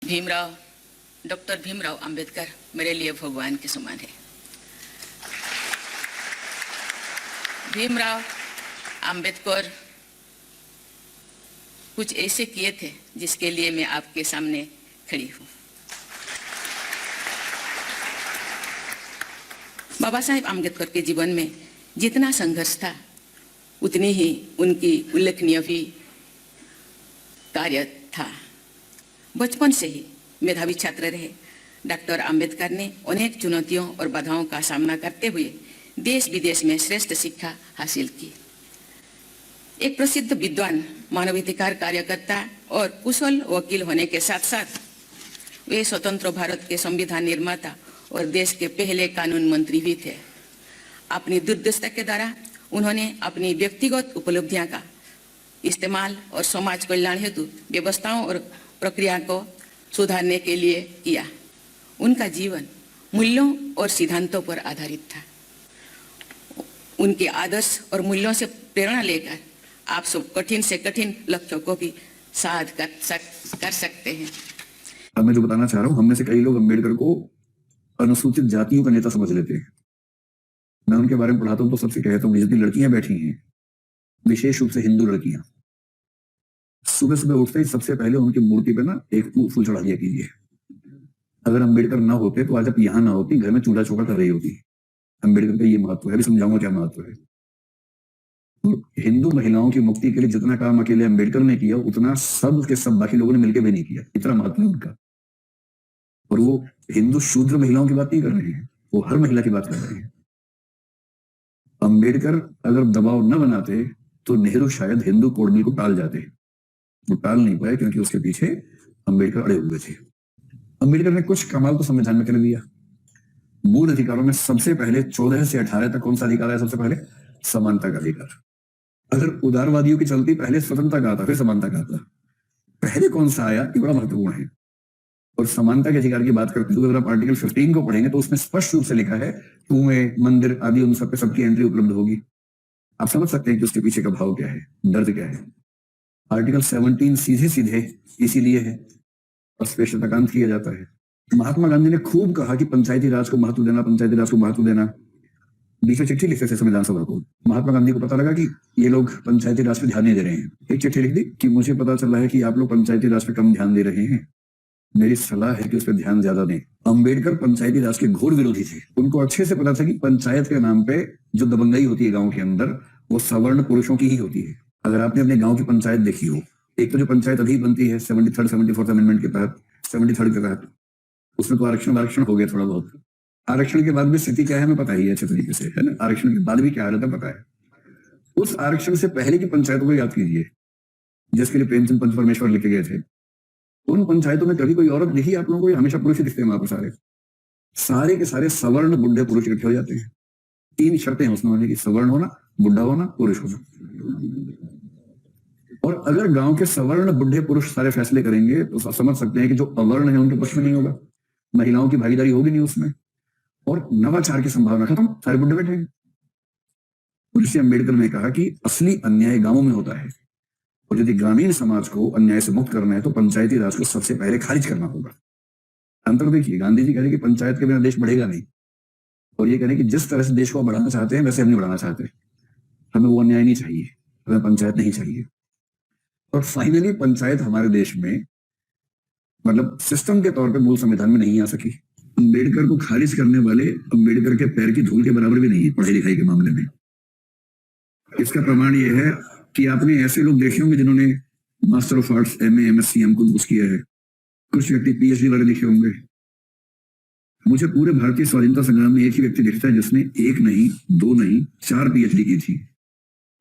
Bhimrao, doctor Bhimrao Ambedkar मेरे लिए भगवान के समान है। भीमराव अंबेडकर कुछ ऐसे किए थे जिसके लिए मैं आपके सामने खड़ी हूँ। बाबा साहेब अंबेडकर के जीवन में जितना संघर्ष था उतनी ही उनकी उल्लेखनीय भी कार्य था। बचपन से ही मेधावी छात्र रहे डॉक्टर अंबेडकर ने अनेक चुनौतियों और बाधाओं का सामना करते हुए देश विदेश में श्रेष्ठ शिक्षा हासिल की। एक प्रसिद्ध विद्वान, मानवाधिकार कार्यकर्ता और कुशल वकील होने के साथ साथ वे स्वतंत्र भारत के संविधान निर्माता और देश के पहले कानून मंत्री भी थे। अपनी दूरदृष्टि के द्वारा उन्होंने अपनी व्यक्तिगत उपलब्धियां का इस्तेमाल और समाज कल्याण हेतु व्यवस्थाओं और प्रक्रिया को सुधारने के लिए किया। उनका जीवन मूल्यों और सिद्धांतों पर आधारित था। उनके आदर्श और मूल्यों से प्रेरणा लेकर आप सब कठिन से कठिन लक्ष्यों को भी साध कर सकते हैं। अब मैं जो बताना चाह रहा हूँ, हम में से कई लोग अम्बेडकर को अनुसूचित जातियों का नेता समझ लेते हैं। मैं उनके बारे में पढ़ाता हूँ तो सबसे कहता हूँ, जितनी लड़कियां बैठी हैं, विशेष रूप से हिंदू लड़कियां, सुबह सुबह उठते ही सबसे पहले उनकी मूर्ति पे ना एक फूल चढ़ा दिया कीजिए। अगर अम्बेडकर ना होते तो आज आप यहाँ ना होती, घर में चूल्हा चौका कर रही होती। अम्बेडकर का ये महत्व है, अभी समझाऊंगा क्या महत्व है। हिंदू महिलाओं की मुक्ति के लिए जितना काम अकेले अम्बेडकर ने किया उतना सब के सब बाकी लोगों ने मिलकर भी नहीं किया। इतना महत्व है उनका। और वो हिंदू शूद्र महिलाओं की बात नहीं कर रहे हैं, वो हर महिला की बात कर रहे हैं। अम्बेडकर अगर दबाव न बनाते तो नेहरू शायद हिंदू कोड बिल को टाल जाते। वो टाल नहीं पाए क्योंकि उसके पीछे अम्बेडकर अड़े हुए थे। अम्बेडकर ने कुछ कमाल तो संविधान में कर दिया। मूल अधिकारों में सबसे पहले 14 से 18 तक कौन सा अधिकार है? सबसे पहले समानता का अधिकार। अगर उदारवादियों की चलती पहले स्वतंत्रता का आता, फिर समानता का आता, पहले कौन सा आया? ये बड़ा महत्वपूर्ण है। और समानता के अधिकार की बात करते हुए अगर आप आर्टिकल 15 को पढ़ेंगे तो उसमें स्पष्ट रूप से लिखा है कुएं, मंदिर आदि उन सब पे सबकी एंट्री उपलब्ध होगी। आप समझ सकते हैं कि उसके पीछे का भाव क्या है, दर्द क्या है। आर्टिकल 17 सीधे सीधे इसीलिए है और स्पेशलताकांत किया जाता है। महात्मा गांधी ने खूब कहा कि पंचायती राज को महत्व देना, पंचायती राज को महत्व देना। बीच में चिट्ठी लिखते थे संविधान सभा को। महात्मा गांधी को पता लगा कि ये लोग पंचायती राज पे ध्यान नहीं दे रहे हैं। एक चिट्ठी लिख दी कि मुझे पता चला है कि आप लोग पंचायती राज पे कम ध्यान दे रहे हैं, मेरी सलाह है कि उस पर ध्यान ज्यादा दें। अम्बेडकर पंचायती राज के घोर विरोधी थे। उनको अच्छे से पता था कि पंचायत के नाम पे जो दबंगई होती है गांव के अंदर, वो सवर्ण पुरुषों की ही होती है। अगर आपने अपने गांव की पंचायत देखी हो, एक तो जो पंचायत अभी बनती है 73rd 74th अमेंडमेंट के तहत, 73rd के तहत, उसमें तो आरक्षण हो गया थोड़ा बहुत। आरक्षण के बाद भी स्थिति क्या है हमें पता ही है अच्छे तरीके से, है ना। आरक्षण के बाद भी क्या हालत है पता है। उस आरक्षण से पहले की पंचायतों को याद कीजिए जिसके लिए प्रेमचंद पंच परमेश्वर लिखे गए थे। उन पंचायतों में कभी कोई औरत दिखी आप लोगों को? हमेशा पुरुष ही दिखते हैं वहां पर। सारे के सारे सवर्ण बुढ़े पुरुष इकट्ठे हो जाते हैं। 3 शर्तें हैं उसमें होने की, सवर्ण होना, बुढ़ा होना, पुरुष होना। और अगर गांव के सवर्ण बुढ़े पुरुष सारे फैसले करेंगे तो समझ सकते हैं कि जो अवर्ण है उनके पक्ष में नहीं होगा, महिलाओं की भागीदारी होगी नहीं उसमें, और नवाचार की संभावना खत्म, सारे बुढ़े बैठे। ऋषि अम्बेडकर ने कहा कि असली अन्याय गांवों में होता है और यदि ग्रामीण समाज को अन्याय से मुक्त करना है तो पंचायती राज को सबसे पहले खारिज करना होगा। अंतर देखिए, गांधी जी कह रहे कि पंचायत के बिना देश बढ़ेगा नहीं, और ये कह रहे कि जिस तरह से देश को बढ़ाना चाहते हैं वैसे हम नहीं बढ़ाना चाहते, हमें वो अन्याय नहीं चाहिए, हमें पंचायत नहीं चाहिए। और फाइनली पंचायत हमारे देश में मतलब सिस्टम के तौर पे मूल संविधान में नहीं आ सकी। अम्बेडकर को खारिज करने वाले अम्बेडकर के पैर की धूल के बराबर भी नहीं है पढ़ाई लिखाई के मामले में। इसका प्रमाण यह है कि आपने ऐसे लोग देखे होंगे जिन्होंने master of arts, MA, MSc, हमको कुछ किया है। कुछ व्यक्ति PhD वाले देखे होंगे। मुझे पूरे भारतीय स्वाधीनता संग्राम में एक ही व्यक्ति दिखता है जिसने 1 नहीं, 2 नहीं, 4 PhD की थी,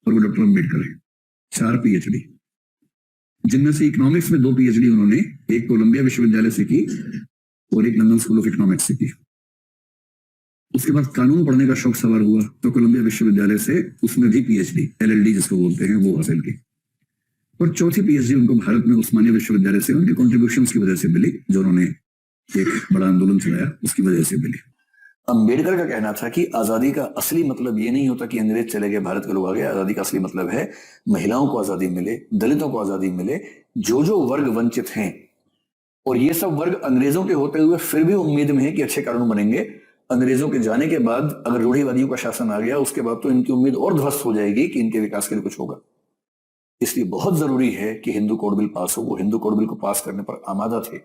और वो डॉक्टर अम्बेडकर है। 4 PhD, जिनमें से इकोनॉमिक्स में 2 PhD उन्होंने, एक कोलंबिया विश्वविद्यालय से की और एक लंदन स्कूल ऑफ इकोनॉमिक्स से की। उसके बाद कानून पढ़ने का शौक सवार हुआ तो कोलंबिया विश्वविद्यालय से उसमें भी PhD, LLD जिसको बोलते हैं, वो हासिल की। और चौथी PhD उनको भारत में उस्मानिया विश्वविद्यालय से उनके कॉन्ट्रीब्यूशंस की वजह से मिली, जो उन्होंने एक बड़ा आंदोलन चलाया उसकी वजह से मिली। अम्बेडकर का कहना था कि आजादी का असली मतलब ये नहीं होता कि अंग्रेज चले गए, भारत के लोग आ गए। आजादी का असली मतलब है महिलाओं को आजादी मिले, दलितों को आजादी मिले, जो वर्ग वंचित हैं और ये सब वर्ग अंग्रेजों के होते हुए फिर भी उम्मीद में है कि अच्छे कानून बनेंगे। अंग्रेजों के जाने के बाद अगर रूढ़िवादियों का शासन आ गया, उसके बाद तो इनकी उम्मीद और ध्वस्त हो जाएगी कि इनके विकास के लिए कुछ होगा। इसलिए बहुत जरूरी है कि हिंदू कोड बिल पास हो। वो हिंदू कोड बिल को पास करने पर आमादा थे।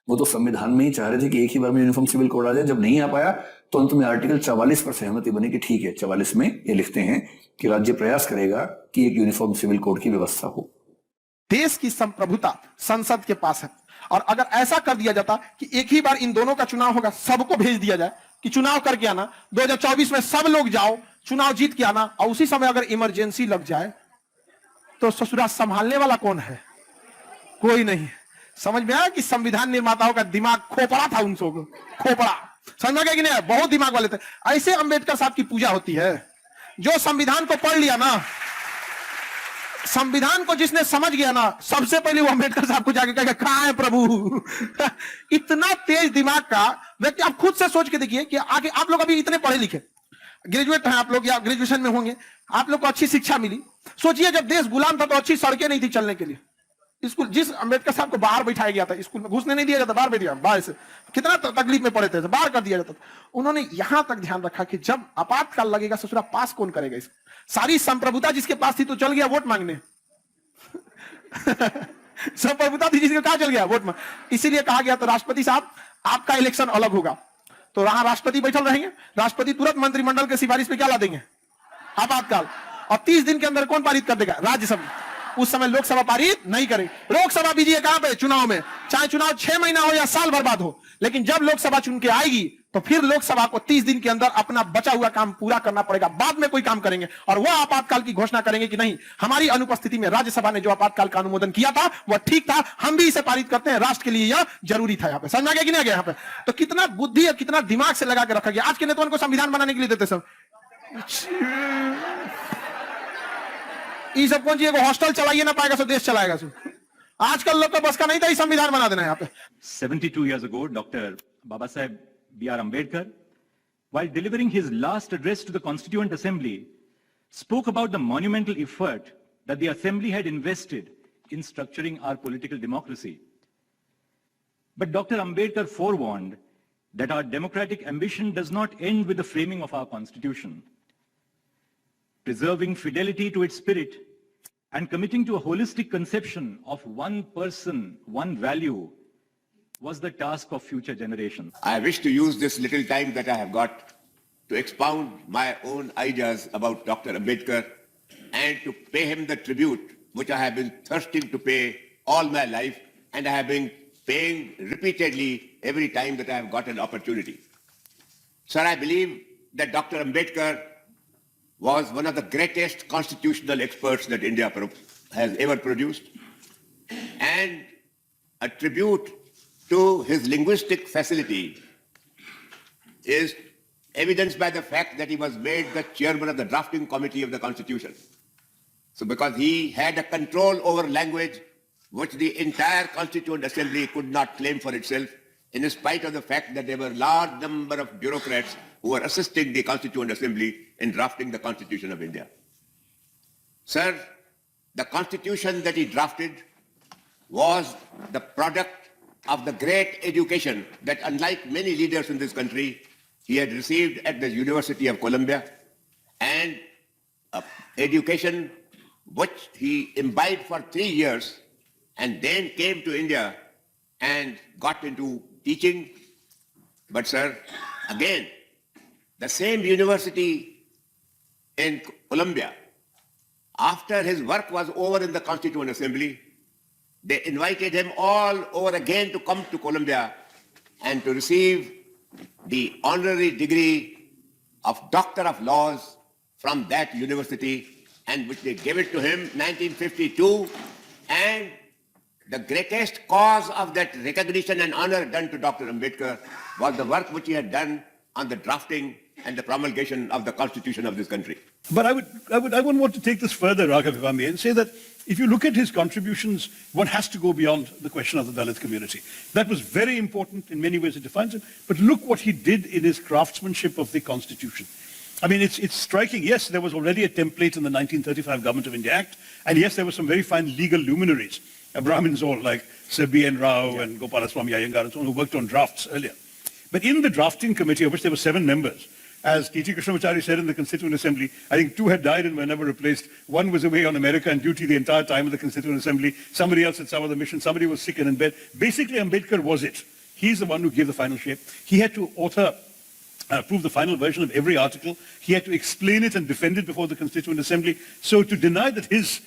वो तो संविधान में ही चाह रहे थे कि एक ही बार में यूनिफॉर्म सिविल कोड आ जाए। जब नहीं आ पाया तो अंत में आर्टिकल 44 पर सहमति बनी कि ठीक है, 44 में ये लिखते हैं कि राज्य प्रयास करेगा कि एक यूनिफॉर्म सिविल कोड की व्यवस्था हो। देश की संप्रभुता संसद के पास है, और अगर ऐसा कर दिया जाता कि एक ही बार इन दोनों का चुनाव होगा, सबको भेज दिया जाए कि चुनाव करके आना, 2024 में सब लोग जाओ चुनाव जीत के आना, और उसी समय अगर इमरजेंसी लग जाए तो ससुरा संभालने वाला कौन है? कोई नहीं। समझ में आया कि संविधान निर्माताओं का दिमाग खोपड़ा था, उन सबको खोपड़ा, समझ में गया कि नहीं? बहुत दिमाग वाले थे। ऐसे अंबेडकर साहब की पूजा होती है। जो संविधान को पढ़ लिया ना, संविधान को जिसने समझ गया ना, सबसे पहले वो अंबेडकर साहब को जाके कहेगा कहां है प्रभु। इतना तेज दिमाग का व्यक्ति। आप खुद से सोच के देखिए कि आगे आप लोग अभी इतने पढ़े लिखे ग्रेजुएट हैं आप लोग, या ग्रेजुएशन में होंगे, आप लोग को अच्छी शिक्षा मिली। सोचिए जब देश गुलाम था तो अच्छी सड़कें नहीं थी चलने के लिए। स्कूल, जिस अंबेडकर साहब को बाहर बैठाया गया था, स्कूल में घुसने नहीं दिया जाता, बाहर बैठ गया, बाहर से कितना तकलीफ में पड़े थे, बाहर कर दिया जाता था। उन्होंने यहां तक ध्यान रखा कि जब आपातकाल लगेगा ससुरा पास कौन करेगा इस सारी संप्रभुता जिसके पास थी तो चल गया वोट मांगने। संप्रभुता थी जिसके कहा चल गया वोट मांग। इसीलिए कहा गया तो राष्ट्रपति साहब आपका इलेक्शन अलग होगा, तो वहां राष्ट्रपति बैठल रहेंगे, राष्ट्रपति तुरंत मंत्रिमंडल के सिफारिश पे क्या ला देंगे? आपातकाल। और 30 दिन के अंदर कौन पारित कर देगा? राज्यसभा। उस समय लोकसभा पारित नहीं करेगी। लोकसभा बीजिए कहां पे? चुनाव में। चाहे चुनाव 6 महीना हो या साल बर्बाद हो, लेकिन जब लोकसभा चुन के आएगी तो फिर लोकसभा को 30 दिन के अंदर अपना बचा हुआ काम पूरा करना पड़ेगा। बाद में कोई काम करेंगे और वह आपातकाल की घोषणा करेंगे कि नहीं, हमारी अनुपस्थिति में राज्यसभा ने जो आपातकाल का अनुमोदन किया था वह ठीक था, हम भी इसे पारित करते हैं, राष्ट्र के लिए यह जरूरी था। यहाँ पे समझ आ गया कि नहीं आ गया? यहाँ पे तो कितना बुद्धि और कितना दिमाग से लगा के रखा गया। आज के नेताओं को संविधान बनाने के लिए देते सब सब कौन चीज हॉस्टल चलाइए ना पाएगा सो देश चलाएगा सो। आजकल लोग को बस का नहीं था संविधान बना देना। यहाँ पे 72 years ago, Dr. Babasaheb B.R. Ambedkar, while delivering his last address to the Constituent Assembly, spoke about the monumental effort that the Assembly had invested in structuring our political democracy. But Dr. Ambedkar forewarned that our democratic ambition does not end with the framing of our Constitution. Preserving fidelity to its spirit and committing to a holistic conception of one person, one value was the task of future generations. I wish to use this little time that I have got to expound my own ideas about Dr. Ambedkar and to pay him the tribute which I have been thirsting to pay all my life, and I have been paying repeatedly every time that I have got an opportunity. Sir, I believe that Dr. Ambedkar was one of the greatest constitutional experts that India has ever produced, and a tribute to his linguistic facility is evidenced by the fact that he was made the chairman of the drafting committee of the Constitution. So because he had a control over language which the entire Constituent Assembly could not claim for itself, in spite of the fact that there were a large number of bureaucrats who were assisting the Constituent Assembly in drafting the Constitution of India. Sir, the Constitution that he drafted was the product of the great education that, unlike many leaders in this country, he had received at the University of Columbia, and education which he imbibed for 3 years and then came to India and got into teaching. But sir, again, the same university in Columbia, after his work was over in the Constituent Assembly, they invited him all over again to come to Columbia and to receive the honorary degree of Doctor of Laws from that university, and which they gave it to him 1952. And the greatest cause of that recognition and honor done to Dr. Ambedkar was the work which he had done on the drafting and the promulgation of the Constitution of this country. But I would want to take this further, Raghav, if I may, and say that if you look at his contributions, one has to go beyond the question of the Dalit community. That was very important in many ways, it defines it. But look what he did in his craftsmanship of the Constitution. I mean, it's striking. Yes, there was already a template in the 1935 Government of India Act, and yes, there were some very fine legal luminaries. Brahmins all like Sir B.N. Rao and Gopalaswamy Iyengar and so on, who worked on drafts earlier. But in the drafting committee, of which there were 7 members, as T.T. Krishnamachari said in the Constituent Assembly, I think 2 had died and were never replaced. 1 was away on America and duty the entire time of the Constituent Assembly. Somebody else had some other mission. Somebody was sick and in bed. Basically, Ambedkar was it. He's the one who gave the final shape. He had to approve the final version of every article. He had to explain it and defend it before the Constituent Assembly. So to deny that his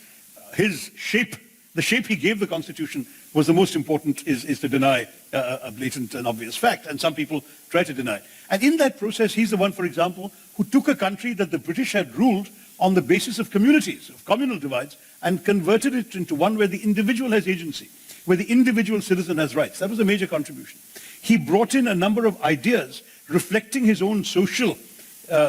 shape, the shape he gave the Constitution, was the most important is to deny a blatant and obvious fact. And some people try to deny. And in that process, he's the one, for example, who took a country that the British had ruled on the basis of communities, of communal divides, and converted it into one where the individual has agency, where the individual citizen has rights. That was a major contribution. He brought in a number of ideas reflecting his own social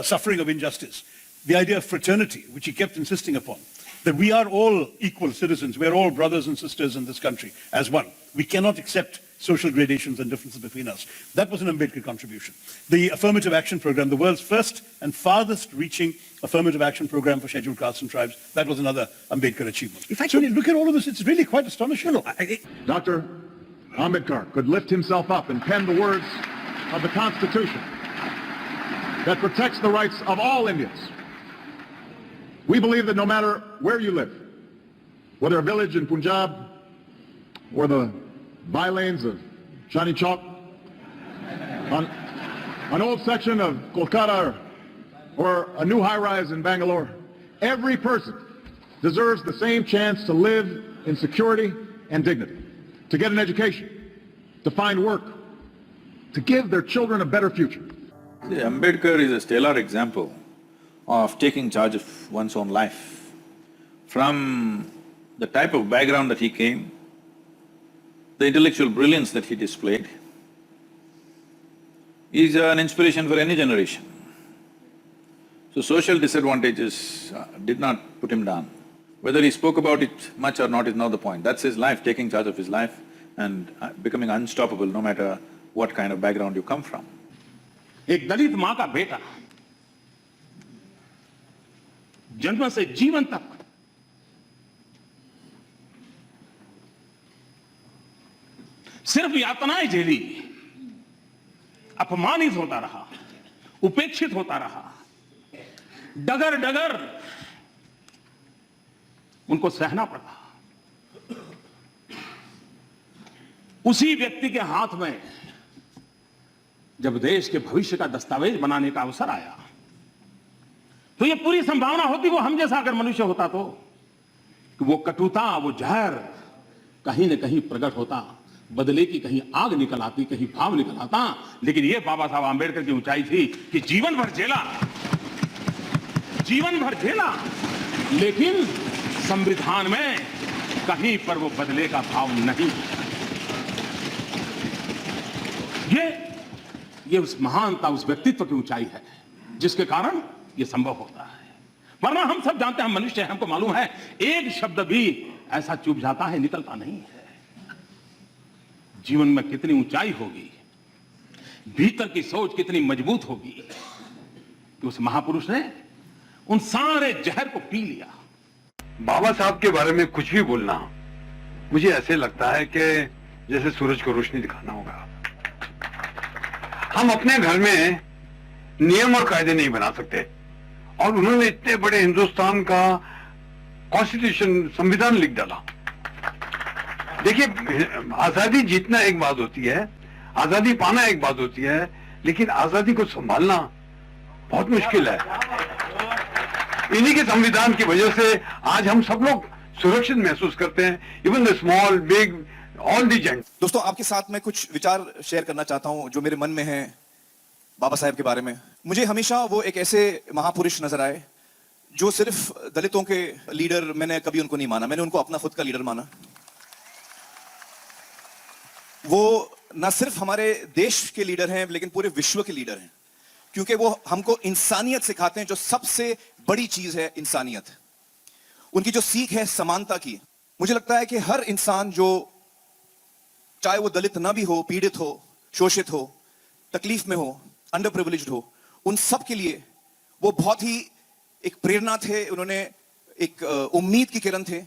suffering of injustice. The idea of fraternity, which he kept insisting upon, that we are all equal citizens, we're all brothers and sisters in this country as one. We cannot accept social gradations and differences between us. That was an Ambedkar contribution. The affirmative action program, the world's first and farthest reaching affirmative action program for scheduled castes and tribes, that was another Ambedkar achievement. So when you look at all of this, it's really quite astonishing. Dr. Ambedkar could lift himself up and pen the words of the Constitution that protects the rights of all Indians. We believe that no matter where you live, whether a village in Punjab or the bylanes of Chandni Chowk, on an old section of Kolkata or a new high-rise in Bangalore, every person deserves the same chance to live in security and dignity, to get an education, to find work, to give their children a better future. See, Ambedkar is a stellar example of taking charge of one's own life. From the type of background that he came, the intellectual brilliance that he displayed, is an inspiration for any generation. So social disadvantages did not put him down. Whether he spoke about it much or not is not the point. That's his life, taking charge of his life and becoming unstoppable no matter what kind of background you come from. एक दलित मां का बेटा जन्म से जीवन तक सिर्फ यातनाएं झेली, अपमानित होता रहा, उपेक्षित होता रहा, डगर डगर उनको सहना पड़ा। उसी व्यक्ति के हाथ में जब देश के भविष्य का दस्तावेज बनाने का अवसर आया तो ये पूरी संभावना होती, वो हम जैसा अगर मनुष्य होता तो, कि वो कटुता, वो जहर कहीं न कहीं प्रकट होता, बदले की कहीं आग निकल आती, कहीं भाव निकल आता। लेकिन ये बाबा साहब आंबेडकर की ऊंचाई थी कि जीवन भर झेला, लेकिन संविधान में कहीं पर वो बदले का भाव नहीं। ये उस महानता, उस व्यक्तित्व की ऊंचाई है जिसके कारण ये संभव होता है। वरना हम सब जानते हैं, हम मनुष्य हैं, हमको मालूम है एक शब्द भी ऐसा चुप जाता है, निकलता नहीं है। जीवन में कितनी ऊंचाई होगी, भीतर की सोच कितनी मजबूत होगी कि उस महापुरुष ने उन सारे जहर को पी लिया। बाबा साहब के बारे में कुछ भी बोलना मुझे ऐसे लगता है कि जैसे सूरज को रोशनी दिखाना होगा। हम अपने घर में नियम और कायदे नहीं बना सकते और उन्होंने इतने बड़े हिंदुस्तान का कॉन्स्टिट्यूशन, संविधान लिख डाला। देखिए, आजादी जीतना एक बात होती है, आजादी पाना एक बात होती है, लेकिन आजादी को संभालना बहुत मुश्किल है। इन्हीं के संविधान की वजह से आज हम सब लोग सुरक्षित महसूस करते हैं, even the small, big, all the gents. दोस्तों, आपके साथ मैं कुछ विचार शेयर करना चाहता हूं जो मेरे मन में है बाबा साहेब के बारे में। मुझे हमेशा वो एक ऐसे महापुरुष नजर आए जो सिर्फ दलितों के लीडर, मैंने कभी उनको नहीं माना, मैंने उनको अपना खुद का लीडर माना। वो न सिर्फ हमारे देश के लीडर हैं लेकिन पूरे विश्व के लीडर हैं, क्योंकि वो हमको इंसानियत सिखाते हैं, जो सबसे बड़ी चीज है इंसानियत। उनकी जो सीख है समानता की। मुझे लगता है कि हर इंसान जो, चाहे वो दलित ना भी हो, पीड़ित हो, शोषित हो, तकलीफ में हो, अंडर प्रिविलेज्ड हो, उन सब के लिए वो बहुत ही एक प्रेरणा थे। उन्होंने एक उम्मीद की किरण थे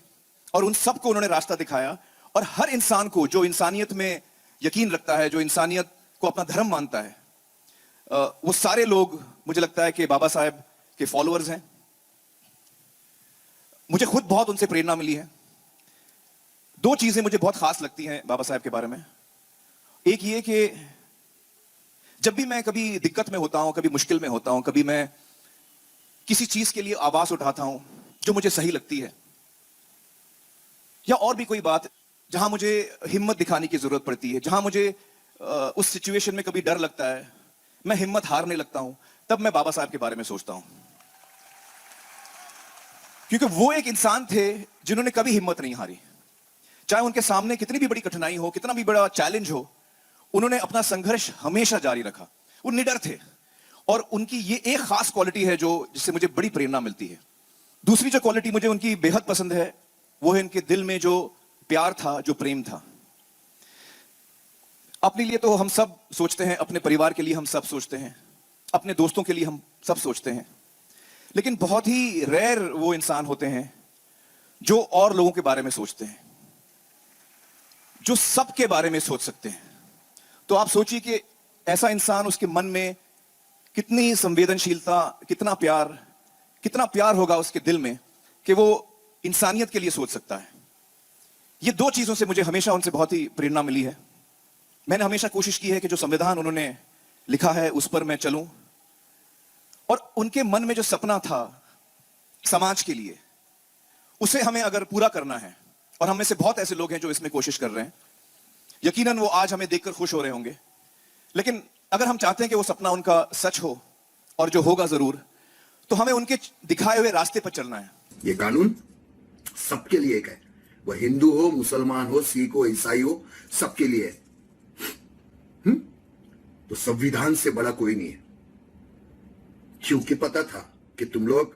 और उन सबको उन्होंने रास्ता दिखाया। और हर इंसान को जो इंसानियत में यकीन रखता है, जो इंसानियत को अपना धर्म मानता है, वो सारे लोग मुझे लगता है कि बाबा साहेब के फॉलोअर्स हैं। मुझे खुद बहुत उनसे प्रेरणा मिली है। दो चीजें मुझे बहुत खास लगती हैं बाबा साहेब के बारे में। एक ये कि जब भी मैं कभी दिक्कत में होता हूं, कभी मुश्किल में होता हूं, कभी मैं किसी चीज के लिए आवाज उठाता हूं जो मुझे सही लगती है, या और भी कोई बात जहां मुझे हिम्मत दिखाने की जरूरत पड़ती है, जहां मुझे उस सिचुएशन में कभी डर लगता है, मैं हिम्मत हारने लगता हूं, तब मैं बाबा साहब के बारे में सोचता हूं। क्योंकि वो एक इंसान थे जिन्होंने कभी हिम्मत नहीं हारी। चाहे उनके सामने कितनी भी बड़ी कठिनाई हो, कितना भी बड़ा चैलेंज हो, उन्होंने अपना संघर्ष हमेशा जारी रखा। वो निडर थे। और उनकी ये एक खास क्वालिटी है जो जिससे मुझे बड़ी प्रेरणा मिलती है। दूसरी जो क्वालिटी मुझे उनकी बेहद पसंद है, वो है इनके दिल में जो प्यार था, जो प्रेम था। अपने लिए तो हम सब सोचते हैं, अपने परिवार के लिए हम सब सोचते हैं, अपने दोस्तों के लिए हम सब सोचते हैं, लेकिन बहुत ही रेयर वो इंसान होते हैं जो और लोगों के बारे में सोचते हैं, जो सबके बारे में सोच सकते हैं। तो आप सोचिए कि ऐसा इंसान, उसके मन में कितनी संवेदनशीलता, कितना प्यार होगा उसके दिल में कि वो इंसानियत के लिए सोच सकता है। ये दो चीजों से मुझे हमेशा उनसे बहुत ही प्रेरणा मिली है। मैंने हमेशा कोशिश की है कि जो संविधान उन्होंने लिखा है उस पर मैं चलूं, और उनके मन में जो सपना था समाज के लिए, उसे हमें अगर पूरा करना है, और हम में से बहुत ऐसे लोग हैं जो इसमें कोशिश कर रहे हैं, यकीनन वो आज हमें देखकर खुश हो रहे होंगे, लेकिन अगर हम चाहते हैं कि वो सपना उनका सच हो, और जो होगा जरूर, तो हमें उनके दिखाए हुए रास्ते पर चलना है। ये कानून सबके लिए एक है, वह हिंदू हो, मुसलमान हो, सिख हो, ईसाई हो, सबके लिए है। तो संविधान से बड़ा कोई नहीं है, क्योंकि पता था कि तुम लोग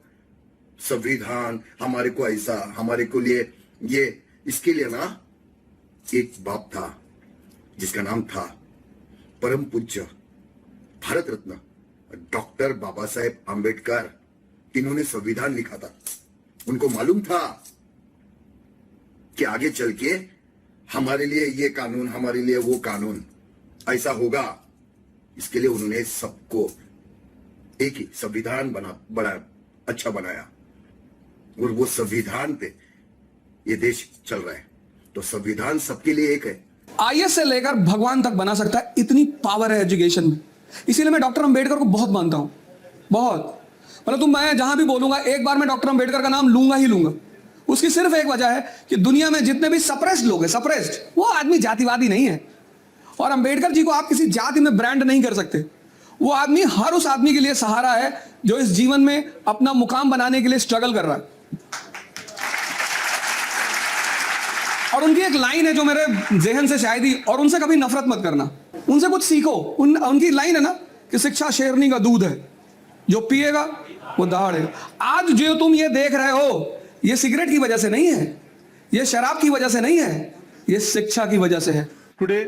संविधान हमारे को ऐसा, हमारे को लिए ये, इसके लिए ना एक बाप था जिसका नाम था परम पूज्य भारत रत्न डॉक्टर बाबा साहेब आम्बेडकर। इन्होंने संविधान लिखा था। उनको मालूम था कि आगे चल के हमारे लिए ये कानून, हमारे लिए वो कानून ऐसा होगा। इसके लिए उन्होंने सबको एक ही संविधान बड़ा अच्छा बनाया, और वो संविधान पे ये देश चल रहा है। तो संविधान सबके लिए एक है। आईएएस से लेकर भगवान तक बना सकता है, इतनी पावर है एजुकेशन में। इसीलिए मैं डॉक्टर अंबेडकर को बहुत मानता हूं, बहुत। मतलब मैं जहां भी बोलूंगा, एक बार मैं डॉक्टर अंबेडकर का नाम लूंगा ही लूंगा। उसकी सिर्फ एक वजह है कि दुनिया में जितने भी सप्रेस्ड लोग हैं, सप्रेस्ड, वो आदमी जातिवादी नहीं है। और अंबेडकर जी को आप किसी जाति में ब्रांड नहीं कर सकते। वो आदमी हर उस आदमी के लिए सहारा है जो इस जीवन में अपना मुकाम बनाने के लिए स्ट्रगल कर रहा है। और उनकी एक लाइन है जो मेरे जहन से शायद ही, और उनसे कभी नफरत मत करना, उनसे कुछ सीखो। उनकी लाइन है ना कि शिक्षा शेरनी का दूध है, जो पिएगा वो दहाड़ेगा। आज जो तुम ये देख रहे हो, ये सिगरेट की वजह से नहीं है, ये शराब की वजह से नहीं है, ये शिक्षा की वजह से है। Today,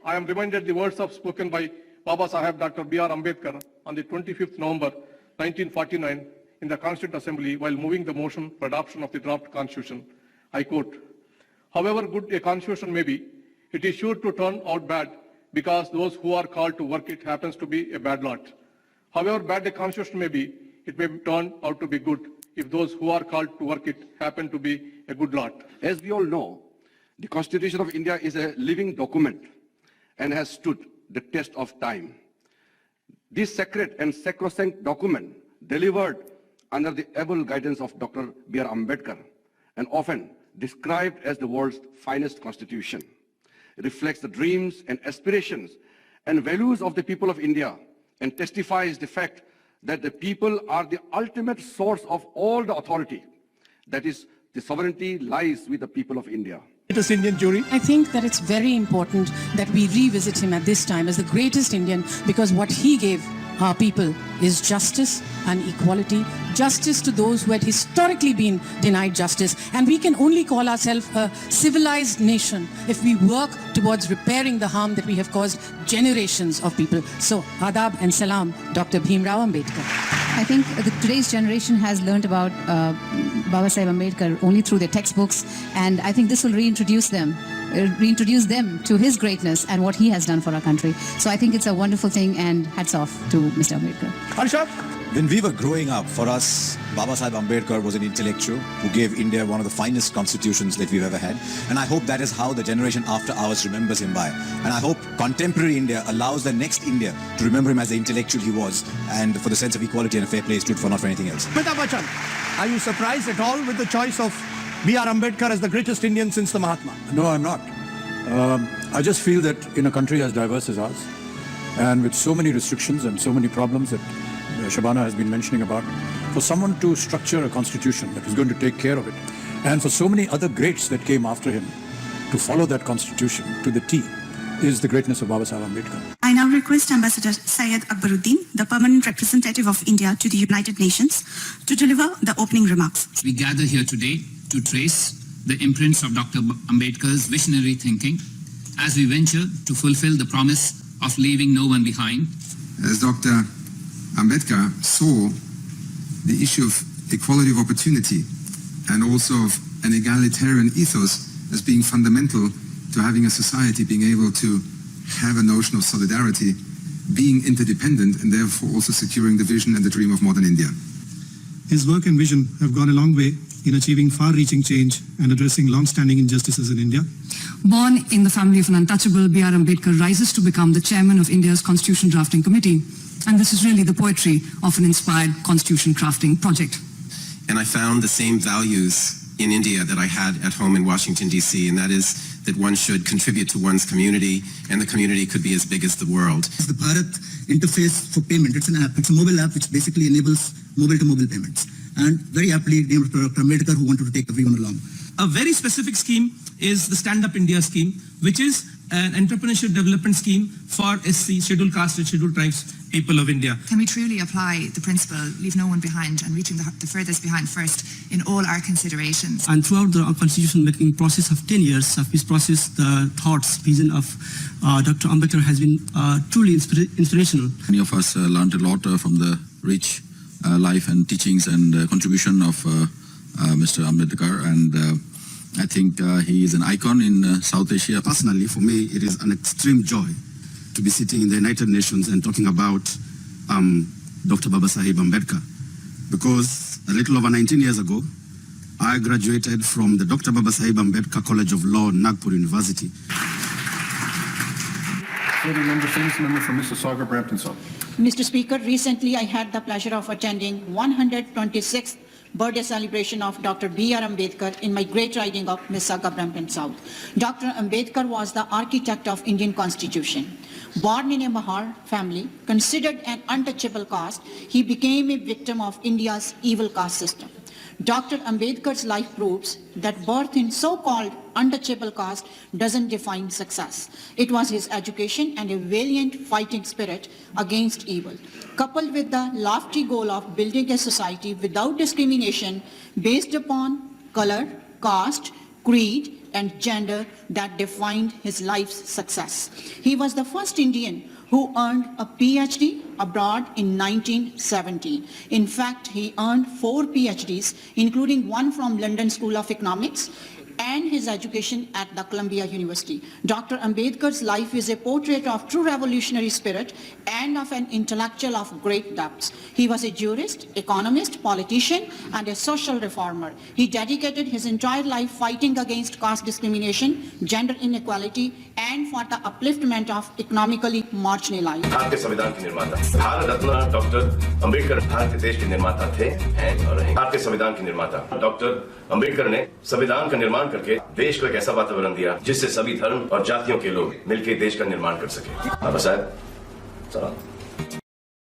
I am reminded the words of spoken by Baba Saheb Dr. B.R. Ambedkar on the 25th November 1949 in the Constituent Assembly while moving the motion for adoption of the draft constitution. I quote, "However good a constitution may be, it is sure to turn out bad because those who are called to work it happens to be a bad lot. However bad a constitution may be, it may turn out to be good if those who are called to work it happen to be a good lot." As we all know, the Constitution of India is a living document and has stood the test of time. This sacred and sacrosanct document, delivered under the able guidance of Dr. B.R. Ambedkar, and often described as the world's finest constitution, reflects the dreams and aspirations and values of the people of India, and testifies the fact that the people are the ultimate source of all the authority. That is, the sovereignty lies with the people of India. Greatest Indian jury. I think that it's very important that we revisit him at this time as the greatest Indian, because what he gave our people is justice and equality, justice to those who had historically been denied justice. And we can only call ourselves a civilized nation if we work towards repairing the harm that we have caused generations of people. So, adab and salam, Dr. Bhimrao Ambedkar. I think today's generation has learned about Baba Saheb Ambedkar only through their textbooks, and I think this will reintroduce them to his greatness and what he has done for our country. So I think it's a wonderful thing, and hats off to Mr. Ambedkar. Arshad? When we were growing up, for us, Baba Saheb Ambedkar was an intellectual who gave India one of the finest constitutions that we've ever had. And I hope that is how the generation after ours remembers him by. And I hope contemporary India allows the next India to remember him as the intellectual he was, and for the sense of equality and a fair play stood for, not for anything else. Amitabh Bachchan, are you surprised at all with the choice of B.R. Ambedkar as the greatest Indian since the Mahatma? No, I'm not. I just feel that in a country as diverse as ours, and with so many restrictions and so many problems that Shabana has been mentioning about, for someone to structure a constitution that is going to take care of it, and for so many other greats that came after him to follow that constitution to the T, is the greatness of Baba Saheb Ambedkar. I now request Ambassador Syed Akbaruddin, the permanent representative of India to the United Nations, to deliver the opening remarks. We gather here today to trace the imprints of Dr. Ambedkar's visionary thinking as we venture to fulfill the promise of leaving no one behind. As Dr. Ambedkar saw the issue of equality of opportunity and also of an egalitarian ethos as being fundamental to having a society being able to have a notion of solidarity, being interdependent, and therefore also securing the vision and the dream of modern India. His work and vision have gone a long way in achieving far-reaching change and addressing long-standing injustices in India. Born in the family of an untouchable, B.R. Ambedkar rises to become the chairman of India's Constitution Drafting Committee. And this is really the poetry of an inspired constitution crafting project. And I found the same values in India that I had at home in Washington, D.C., and that is that one should contribute to one's community, and the community could be as big as the world. The Bharat interface for payment, it's an app, it's a mobile app which basically enables mobile-to-mobile payments. And very aptly named Dr. Ambedkar, who wanted to take everyone along. A very specific scheme is the Stand Up India scheme, which is an entrepreneurship development scheme for SC, scheduled caste and scheduled tribes people of India. Can we truly apply the principle, leave no one behind, and reaching the furthest behind first in all our considerations? And throughout the constitution making process of 10 years of this process, the thoughts, vision of Dr. Ambedkar has been truly inspirational. Many of us learned a lot from the rich life and teachings and contribution of Mr. Ambedkar, and I think he is an icon in South Asia. Personally, for me, it is an extreme joy to be sitting in the United Nations and talking about Dr. Baba Saheb Ambedkar, because a little over 19 years ago, I graduated from the Dr. Baba Saheb Ambedkar College of Law, Nagpur University. Member from Mississauga, Brampton South. Mr. Speaker, recently I had the pleasure of attending 126th birthday celebration of Dr. B.R. Ambedkar in my great riding of Mississauga, Brampton South. Dr. Ambedkar was the architect of Indian Constitution. Born in a Mahar family, considered an untouchable caste, he became a victim of India's evil caste system. Dr. Ambedkar's life proves that birth in so-called untouchable caste doesn't define success. It was his education and a valiant fighting spirit against evil, coupled with the lofty goal of building a society without discrimination based upon color, caste, creed, and gender that defined his life's success. He was the first Indian who earned a PhD abroad in 1917. In fact, he earned 4 PhDs, including one from London School of Economics, and his education at the Columbia University. Dr. Ambedkar's life is a portrait of true revolutionary spirit and of an intellectual of great depths. He was a jurist, economist, politician, and a social reformer. He dedicated his entire life fighting against caste discrimination, gender inequality, and for the upliftment of economically marginalized. भारतीय संविधान के निर्माता Bharat Ratna doctor Ambedkar भारतीय देश के निर्माता थे हैं और रहेंगे। भारतीय संविधान के निर्माता डॉक्टर अंबेडकर ने संविधान का निर्माण करके देश को एक ऐसा वातावरण दिया जिससे सभी धर्म और जातियों के लोग मिलकर देश का निर्माण कर सके। बाबा साहब, सलाम।